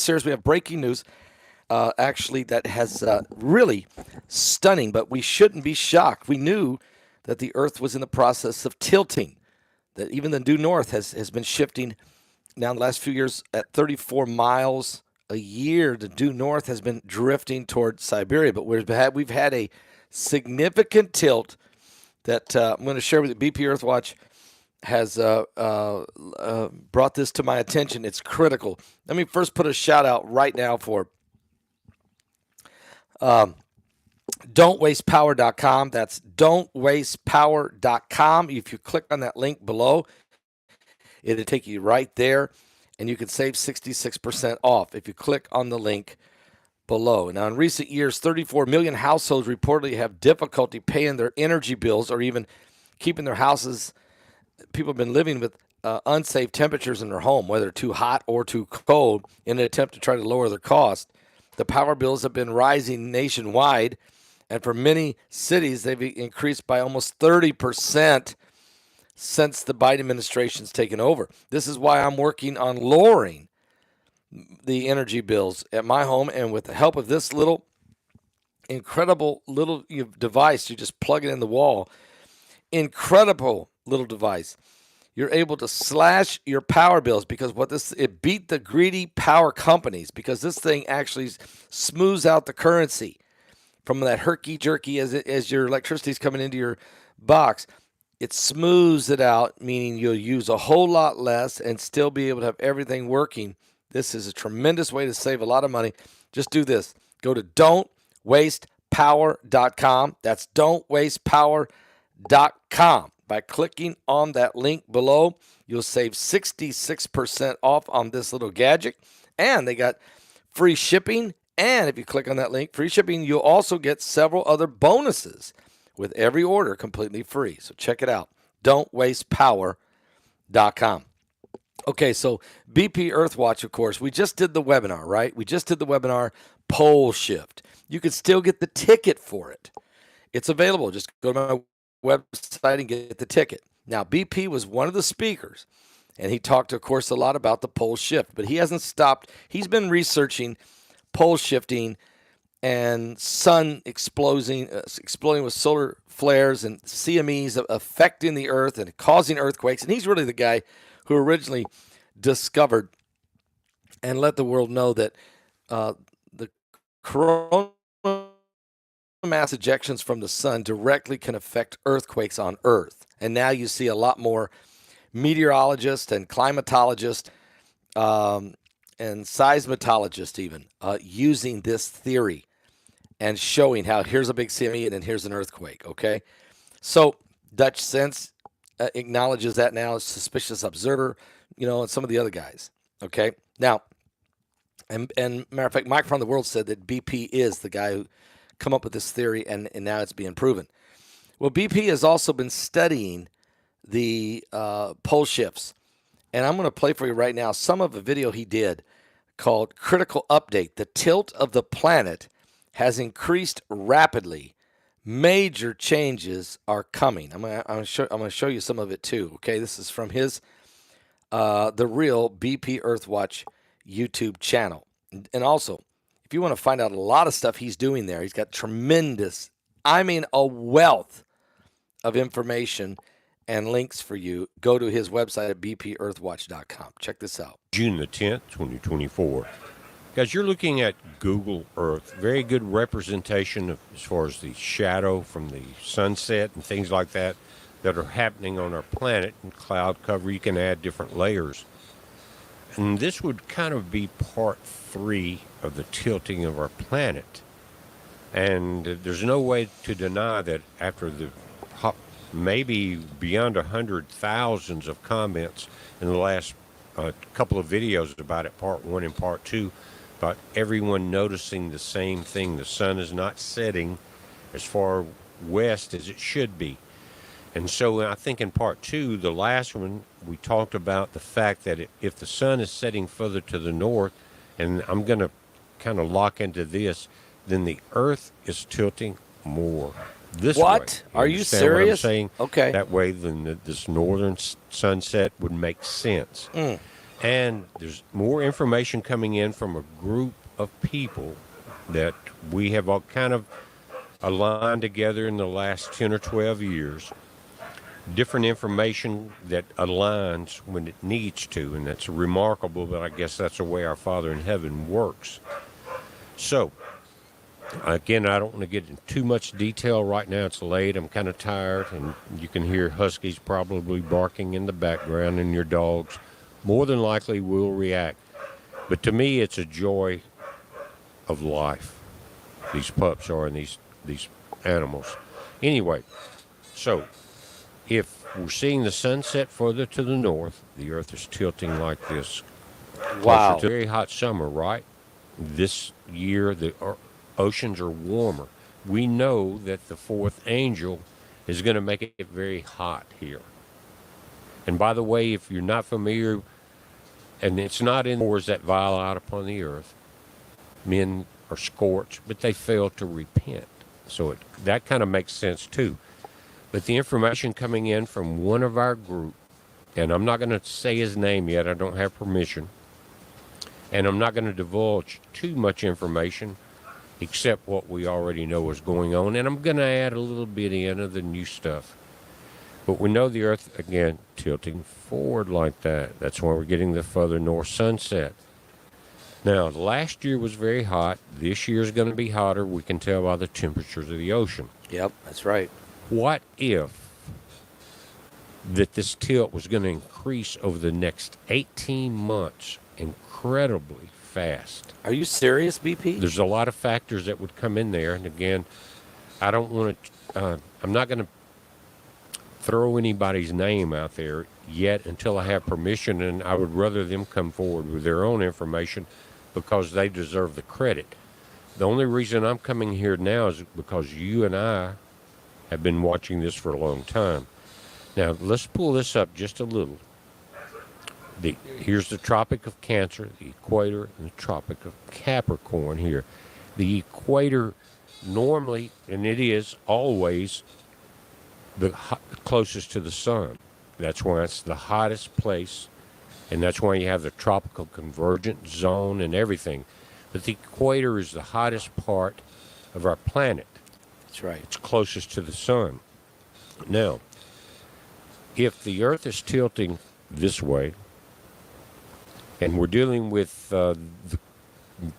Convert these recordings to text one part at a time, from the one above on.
serious. We have breaking news, actually, that has really stunning, but we shouldn't be shocked. We knew that the Earth was in the process of tilting, that even the due north has been shifting now in the last few years at 34 miles a year. The due north has been drifting toward Siberia, but we've had a significant tilt that I'm going to share with you. BP EarthWatch has brought this to my attention. It's critical. Let me first put a shout out right now for don'twastepower.com. That's don'twastepower.com. If you click on that link below, it'll take you right there, and you can save 66% off if you click on the link below. Now, in recent years, 34 million households reportedly have difficulty paying their energy bills or even keeping their houses. People have been living with unsafe temperatures in their home, whether too hot or too cold, in an attempt to try to lower their cost. The power bills have been rising nationwide, and for many cities, they've increased by almost 30% since the Biden administration's taken over. This is why I'm working on lowering the energy bills at my home, and with the help of this incredible little device, you just plug it in the wall. Incredible little device. You're able to slash your power bills because it beat the greedy power companies, because this thing actually smooths out the currency from that herky-jerky as your electricity's coming into your box. It smooths it out, meaning you'll use a whole lot less and still be able to have everything working. This is a tremendous way to save a lot of money. Just do this. Go to don'twastepower.com. That's don'twastepower.com. By clicking on that link below, you'll save 66% off on this little gadget. And they got free shipping. And if you click on that link, free shipping, you'll also get several other bonuses with every order completely free. So check it out. don'twastepower.com. Okay, so BP EarthWatch, of course, we just did the webinar, right? We just did the webinar, Pole Shift. You can still get the ticket for it. It's available. Just go to my website and get the ticket. Now, BP was one of the speakers, and he talked, of course, a lot about the pole shift, but he hasn't stopped. He's been researching pole shifting and sun exploding with solar flares and CMEs affecting the earth and causing earthquakes. And he's really the guy who originally discovered and let the world know that the corona mass ejections from the sun directly can affect earthquakes on Earth. And now you see a lot more meteorologists and climatologists and seismologists even using this theory and showing how here's a big CME and then here's an earthquake, okay? So Dutch Sense acknowledges that now, Suspicious Observer, and some of the other guys, okay? Now, and matter of fact, Mike from the World said that BP is the guy who come up with this theory, and now it's being proven. Well, BP has also been studying the pole shifts, and I'm going to play for you right now some of a video he did called Critical Update. The tilt of the planet has increased rapidly. Major changes are coming. I'm going to show you some of it too. Okay, this is from his the real BP EarthWatch YouTube channel, and also, if you want to find out a lot of stuff he's doing there, he's got tremendous, a wealth of information and links for you. Go to his website at bpearthwatch.com. Check this out. June the 10th, 2024. Guys, you're looking at Google Earth. Very good representation of, as far as the shadow from the sunset and things like that are happening on our planet. And cloud cover, you can add different layers. And this would kind of be part 3 of the tilting of our planet. And there's no way to deny that after the maybe beyond 100,000 of comments in the last couple of videos about it, part 1 and part 2, about everyone noticing the same thing. The sun is not setting as far west as it should be. And so I think in part 2, the last one, we talked about the fact that if the sun is setting further to the north, and I'm going to kind of lock into this, then the earth is tilting more this way. What? Are you serious? What I'm saying? Okay. That way, then this northern sunset would make sense. And there's more information coming in from a group of people that we have all kind of aligned together in the last 10 or 12 years. Different information that aligns when it needs to, and that's remarkable, but I guess that's the way our Father in heaven works. So, again, I don't want to get into too much detail right now. It's late. I'm kind of tired, and you can hear huskies probably barking in the background, and your dogs more than likely will react. But to me, it's a joy of life. These pups are, and these animals. Anyway, so if we're seeing the sunset further to the north, the Earth is tilting like this. Wow. Closer to a very hot summer, right? This year, the oceans are warmer. We know that the fourth angel is going to make it very hot here. And by the way, if you're not familiar, and it's not in wars that vial out upon the earth, men are scorched, but they fail to repent. So that kind of makes sense too. But the information coming in from one of our group, and I'm not going to say his name yet, I don't have permission, and I'm not going to divulge too much information except what we already know is going on, and I'm going to add a little bit in of the new stuff. But we know the Earth, again, tilting forward like that. That's why we're getting the further north sunset. Now, last year was very hot. This year is going to be hotter. We can tell by the temperatures of the ocean. Yep, that's right. What if that this tilt was going to increase over the next 18 months incredibly fast? Are you serious, BP? There's a lot of factors that would come in there. And again, I don't want to, I'm not going to throw anybody's name out there yet until I have permission, and I would rather them come forward with their own information because they deserve the credit. The only reason I'm coming here now is because you and I have been watching this for a long time. Now, let's pull this up just a little. Here's the Tropic of Cancer, the equator, and the Tropic of Capricorn here. The equator normally, and it is always, the closest to the sun. That's why it's the hottest place, and that's why you have the tropical convergence zone and everything. But the equator is the hottest part of our planet. That's right. It's closest to the sun. Now, if the Earth is tilting this way, and we're dealing with the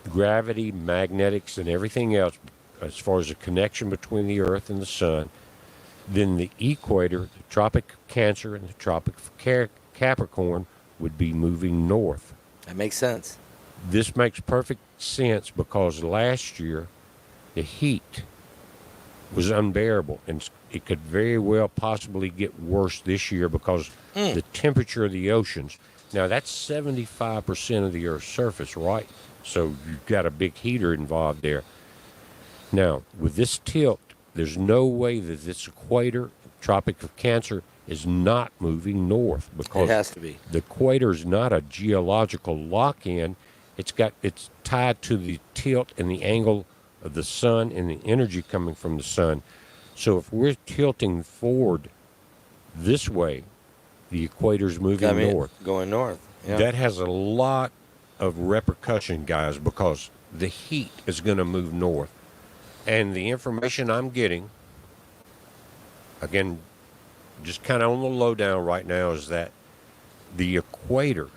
gravity, magnetics, and everything else as far as the connection between the Earth and the sun, then the equator, the Tropic of Cancer and the Tropic of Capricorn would be moving north. That makes sense. This makes perfect sense because last year the heat was unbearable, and it could very well possibly get worse this year because the temperature of the oceans. Now, that's 75% of the Earth's surface, right? So you've got a big heater involved there. Now, with this tilt, there's no way that this equator, Tropic of Cancer, is not moving north because it has to be. The equator is not a geological lock-in. It's tied to the tilt and the angle of the sun and the energy coming from the sun. So if we're tilting forward this way, the equator's moving north. Going north. Yeah. That has a lot of repercussion, guys, because the heat is going to move north. And the information I'm getting, again, just kind of on the lowdown right now, is that the equator,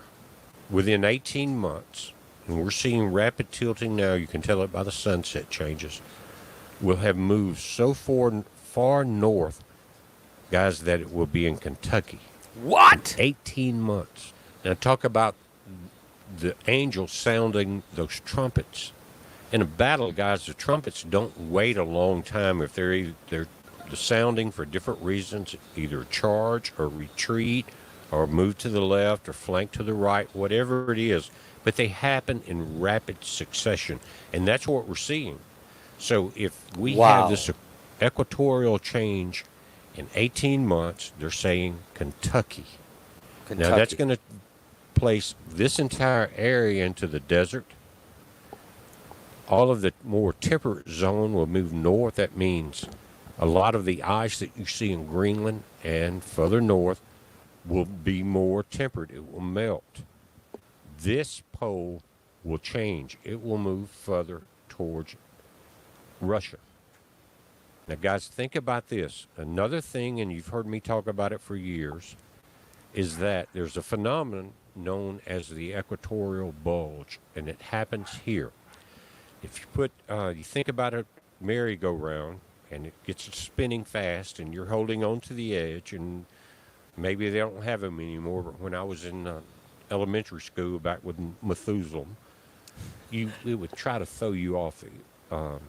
within 18 months, and we're seeing rapid tilting now, you can tell it by the sunset changes, will have moved so far north, guys, that it will be in Kentucky. What? 18 months. Now talk about the angels sounding those trumpets. In a battle, guys, the trumpets don't wait a long time if they're sounding for different reasons, either charge or retreat or move to the left or flank to the right, whatever it is. But they happen in rapid succession, and that's what we're seeing. So if we have this equatorial change in 18 months, they're saying Kentucky. Now, that's going to place this entire area into the desert. All of the more temperate zone will move north. That means a lot of the ice that you see in Greenland and further north will be more temperate. It will melt. this pole will change. It will move further towards Russia. Now, guys, think about this. Another thing, and you've heard me talk about it for years, is that there's a phenomenon known as the equatorial bulge, and it happens here. If you think about a merry-go-round, and it gets spinning fast, and you're holding on to the edge, and maybe they don't have them anymore, but when I was in elementary school back with Methuselah, it would try to throw you off the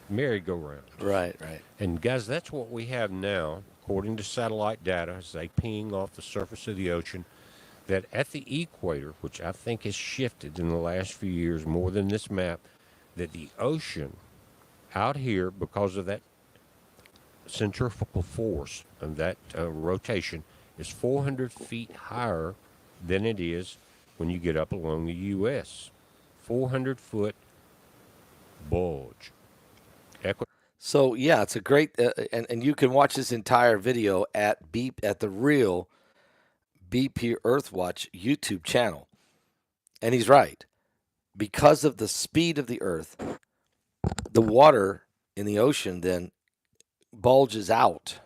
merry-go-round. Right. And guys, that's what we have now, according to satellite data, as they ping off the surface of the ocean, that at the equator, which I think has shifted in the last few years more than this map, that the ocean out here, because of that centrifugal force and that rotation, is 400 feet higher than it is when you get up along the U.S. 400-foot bulge. So yeah, it's a great, and you can watch this entire video at the real BP EarthWatch YouTube channel. And he's right. Because of the speed of the Earth, the water in the ocean then bulges out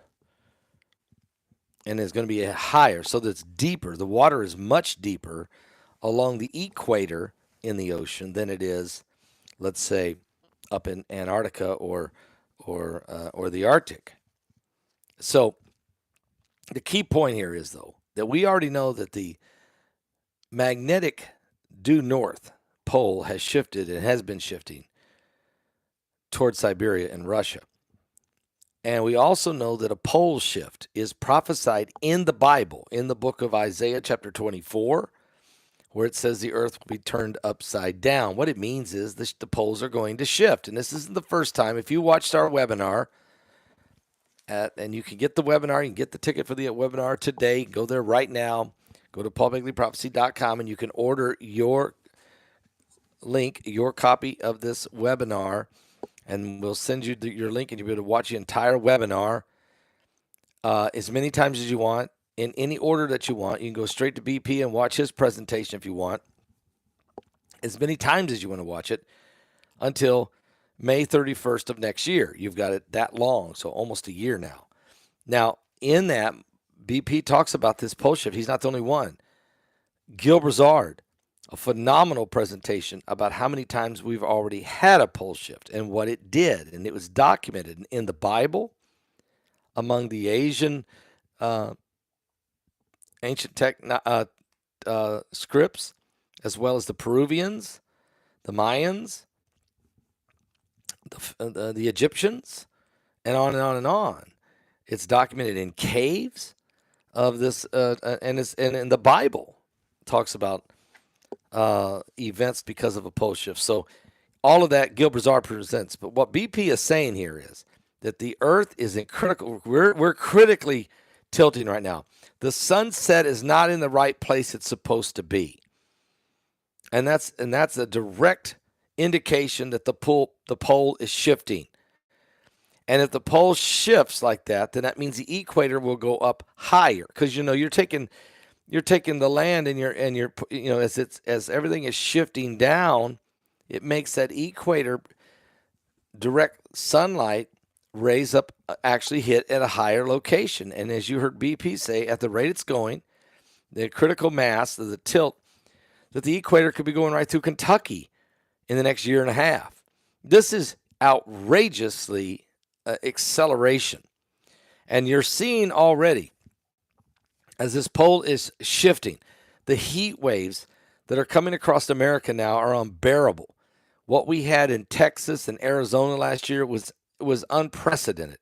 and is going to be higher. So that's deeper. The water is much deeper along the equator in the ocean than it is, let's say, up in Antarctica or the Arctic. So the key point here is, though, that we already know that the magnetic due north pole has shifted and has been shifting towards Siberia and Russia. And we also know that a pole shift is prophesied in the Bible, in the book of Isaiah chapter 24, where it says the earth will be turned upside down. What it means is the poles are going to shift. And this isn't the first time. If you watched our webinar, and you can get the webinar, you can get the ticket for the webinar today, go there right now, go to paulbegleyprophecy.com, and you can order your link, your copy of this webinar, and we'll send you your link, and you'll be able to watch the entire webinar as many times as you want, in any order that you want. You can go straight to BP and watch his presentation if you want, as many times as you want to watch it, until May 31st of next year. You've got it that long, so almost a year now. Now, in that, BP talks about this pole shift. He's not the only one. Gil Brazard, a phenomenal presentation about how many times we've already had a pole shift and what it did. And it was documented in the Bible, among the Asian ancient scripts, as well as the Peruvians, the Mayans, the Egyptians, and on and on and on. It's documented in caves of this, and in the Bible talks about events because of a pole shift. So all of that Gil Brazard presents. But what BP is saying here is that the Earth is in critical. We're critically tilting right now. The sunset is not in the right place it's supposed to be, and that's a direct indication that the pole is shifting. And if the pole shifts like that, then that means the equator will go up higher, because you're taking the land and you're as everything is shifting down, it makes that equator direct sunlight raise up, actually hit at a higher location. And as you heard BP say, at the rate it's going, the critical mass of the tilt, that the equator could be going right through Kentucky in the next year and a half. This is outrageously acceleration. And you're seeing already, as this pole is shifting, the heat waves that are coming across America now are unbearable. What we had in Texas and Arizona last year was unprecedented.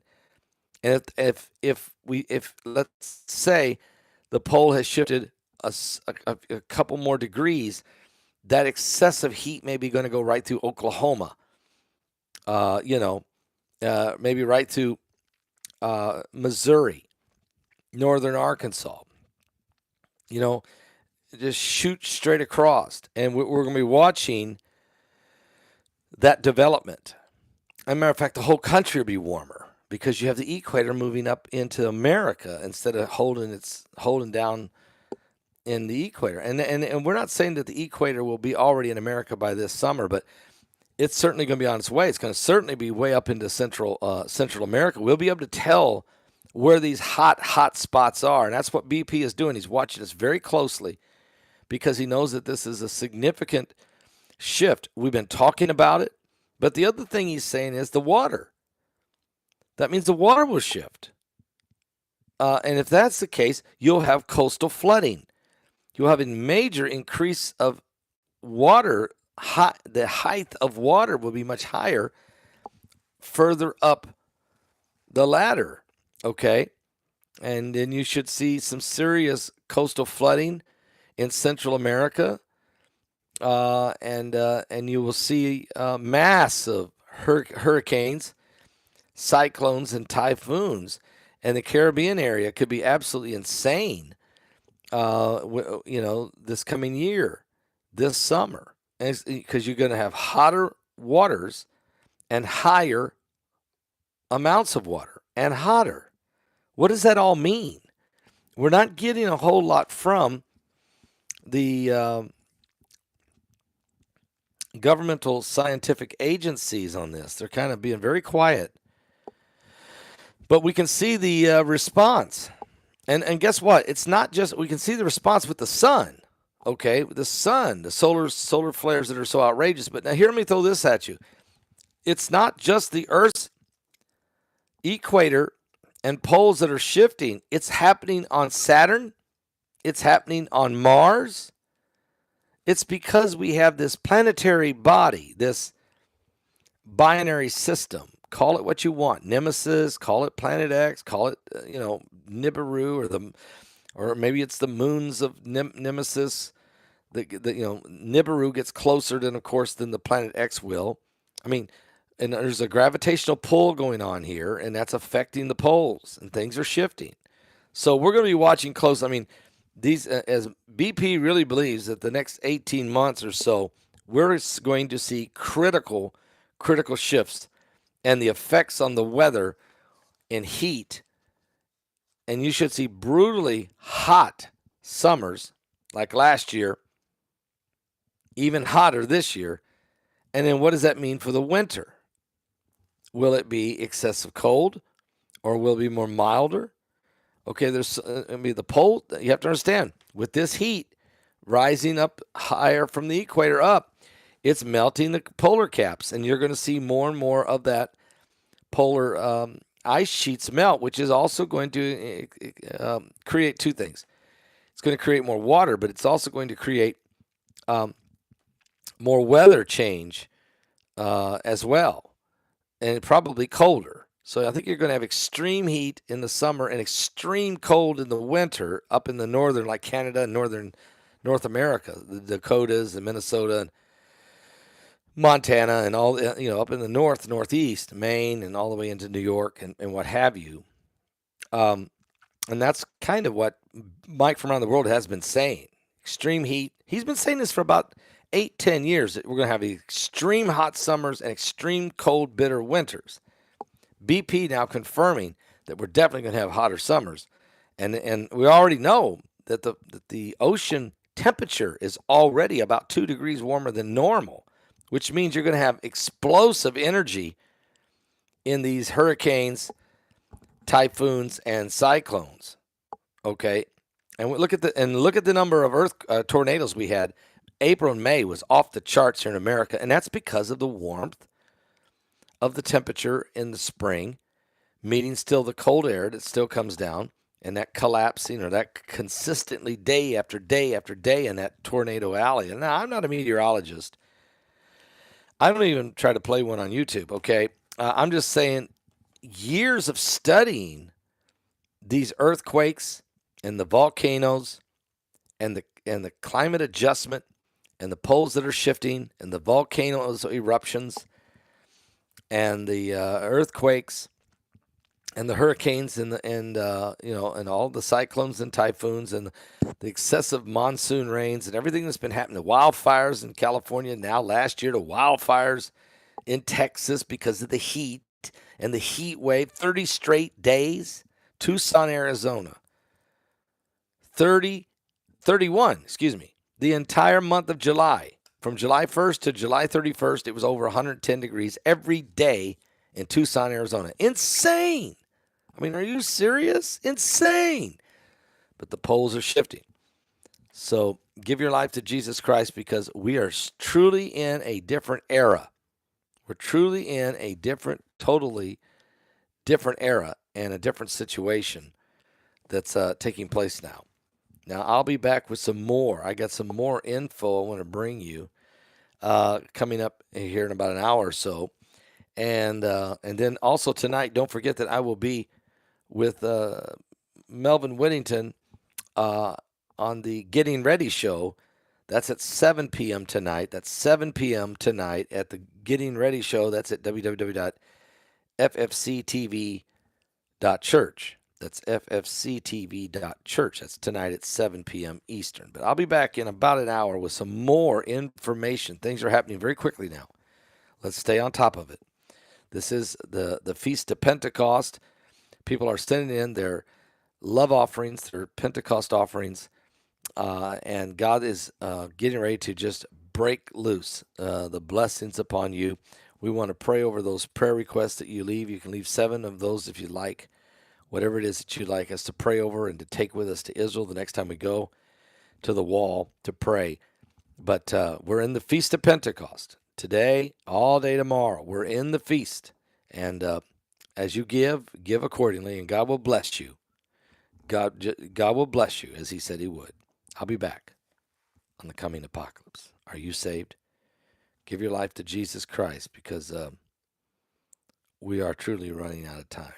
And if let's say the pole has shifted a couple more degrees, that excessive heat may be going to go right through Oklahoma, maybe right to Missouri, northern Arkansas, just shoot straight across. And we're going to be watching that development. As a matter of fact, the whole country will be warmer because you have the equator moving up into America instead of holding down in the equator. And we're not saying that the equator will be already in America by this summer, but it's certainly going to be on its way. It's going to certainly be way up into Central America. We'll be able to tell where these hot spots are, and that's what BP is doing. He's watching us very closely because he knows that this is a significant shift. We've been talking about it, but the other thing he's saying is the water. That means the water will shift. And if that's the case, you'll have coastal flooding. You'll have a major increase of water. The height of water will be much higher further up the ladder, okay? And then you should see some serious coastal flooding in Central America, and you will see massive hurricanes, cyclones, and typhoons. And the Caribbean area could be absolutely insane, this coming year, this summer, because you're going to have hotter waters and higher amounts of water and hotter. What does that all mean? We're not getting a whole lot from the governmental scientific agencies on this. They're kind of being very quiet. But we can see the response. And guess what? It's not just, we can see the response with the sun. Okay, the sun, the solar flares that are so outrageous. But now hear me throw this at you. It's not just the Earth's equator and poles that are shifting. It's happening on Saturn. It's happening on Mars. It's because we have this planetary body, this binary system. Call it what you want. Nemesis, call it Planet X, call it, Nibiru, or maybe it's the moons of Nemesis. Nibiru gets closer than the Planet X will. I mean, and there's a gravitational pull going on here, and that's affecting the poles, and things are shifting. So we're going to be watching close. I mean, these, as BP really believes that the next 18 months or so, we're going to see critical shifts and the effects on the weather and heat. And you should see brutally hot summers like last year, even hotter this year. And then what does that mean for the winter? Will it be excessive cold, or will it be more milder? Okay, there's the pole. You have to understand, with this heat rising up higher from the equator up, it's melting the polar caps, and you're going to see more and more of that polar ice sheets melt, which is also going to create two things. It's going to create more water, but it's also going to create more weather change as well, and probably colder. So I think you're going to have extreme heat in the summer and extreme cold in the winter up in the northern, like Canada and northern North America, the Dakotas and Minnesota and Montana and all, up in the northeast, Maine, and all the way into New York and what have you. And that's kind of what Mike from around the world has been saying. Extreme heat. He's been saying this for about 8-10 years, that we're going to have extreme hot summers and extreme cold, bitter winters. BP now confirming that we're definitely going to have hotter summers. And we already know that the ocean temperature is already about 2 degrees warmer than normal, which means you're going to have explosive energy in these hurricanes, typhoons, and cyclones. Okay, and look at the number of tornadoes we had. April and May was off the charts here in America, and that's because of the warmth of the temperature in the spring, meeting still the cold air that still comes down, and that collapsing, or that consistently day after day after day in that tornado alley. And now, I'm not a meteorologist. I don't even try to play one on YouTube, okay? I'm just saying, years of studying these earthquakes and the volcanoes and the climate adjustment and the poles that are shifting and the volcanoes eruptions and the earthquakes and the hurricanes and all the cyclones and typhoons and the excessive monsoon rains and everything that's been happening, wildfires in California now, last year to wildfires in Texas because of the heat and the heat wave, 30 straight days, Tucson, Arizona, 30 31, excuse me, the entire month of July. From July 1st to July 31st, it was over 110 degrees every day in Tucson, Arizona. Insane. I mean, are you serious? Insane. But the poles are shifting. So give your life to Jesus Christ, because we are truly in a different era. We're truly in a totally different era and a different situation that's taking place now. Now, I'll be back with some more. I got some more info I want to bring you coming up here in about an hour or so. And then also tonight, don't forget that I will be with Melvin Whittington on the Getting Ready show. That's at 7 p.m. tonight. That's 7 p.m. tonight at the Getting Ready show. That's at www.ffctv.church. That's ffctv.church. That's tonight at 7 p.m. Eastern. But I'll be back in about an hour with some more information. Things are happening very quickly now. Let's stay on top of it. This is the Feast of Pentecost. People are sending in their love offerings, their Pentecost offerings, and God is getting ready to just break loose the blessings upon you. We want to pray over those prayer requests that you leave. You can leave 7 of those if you like. Whatever it is that you'd like us to pray over and to take with us to Israel the next time we go to the wall to pray. But we're in the Feast of Pentecost. Today, all day tomorrow, we're in the feast. And as you give accordingly, and God will bless you. God will bless you as he said he would. I'll be back on the coming apocalypse. Are you saved? Give your life to Jesus Christ, because we are truly running out of time.